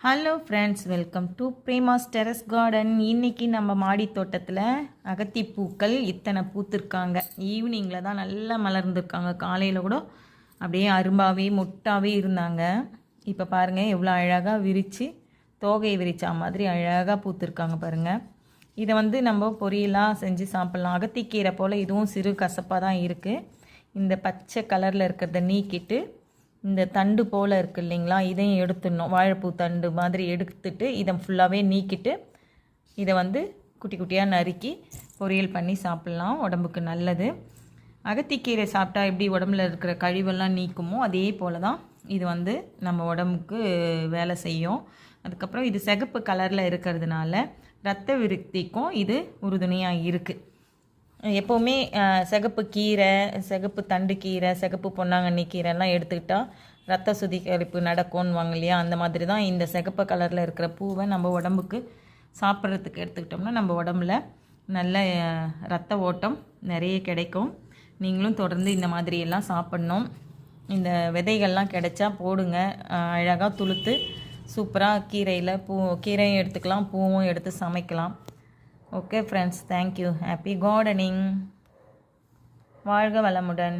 Hello friends, welcome to Prema's terrace garden. இன்றைக்கி நம்ம மாடி தோட்டத்தில் அகத்தி பூக்கள் இத்தனை பூத்துருக்காங்க. ஈவினிங்கில் தான் நல்லா மலர்ந்துருக்காங்க. காலையில் கூட அப்படியே அரும்பாவே மொட்டாவே இருந்தாங்க. இப்போ பாருங்கள் எவ்வளோ அழகாக விரித்து தோகையை விரிச்சா மாதிரி அழகாக பூத்துருக்காங்க பாருங்கள். இதை நம்ம பொரியலாக செஞ்சு சாப்பிட்லாம். அகத்திக்கீரை போல் இதுவும் சிறு கசப்பாக தான் இருக்குது. இந்த பச்சை கலரில் இருக்கிறத நீக்கிட்டு இந்த தண்டு போல் இருக்குது இல்லைங்களா, இதையும் எடுத்துடணும். வாழைப்பூ தண்டு மாதிரி எடுத்துட்டு இதை ஃபுல்லாகவே நீக்கிட்டு இதை குட்டி குட்டியாக நறுக்கி பொரியல் பண்ணி சாப்பிட்லாம். உடம்புக்கு நல்லது. அகத்திக்கீரை சாப்பிட்டா எப்படி உடம்புல இருக்கிற கழிவெல்லாம் நீக்குமோ அதே போல் தான் இது நம்ம உடம்புக்கு வேலை செய்யும். அதுக்கப்புறம் இது சிகப்பு கலரில் இருக்கிறதுனால இரத்த விருத்திக்கும் இது உறுதுணையாக இருக்குது. எப்போவுமே சிகப்பு கீரை, சிகப்பு தண்டு கீரை, சிகப்பு பொன்னாங்கண்ணி கீரைலாம் எடுத்துக்கிட்டால் ரத்த சுத்திகரிப்பு நடக்கும்னுவாங்க இல்லையா, அந்த மாதிரி தான் இந்த சிகப்பு கலரில் இருக்கிற பூவை நம்ம உடம்புக்கு சாப்பிட்றதுக்கு எடுத்துக்கிட்டோம்னா நம்ம உடம்புல நல்ல ரத்த ஓட்டம் நிறைய கிடைக்கும். நீங்களும் தொடர்ந்து இந்த மாதிரியெல்லாம் சாப்பிட்ணும். இந்த விதைகள்லாம் கிடைச்சா போடுங்க. அழகாக துளுத்து சூப்பராக கீரையும் எடுத்துக்கலாம், பூவும் எடுத்து சமைக்கலாம். Okay friends, thank you. Happy gardening. வாழ்க வளமுடன்.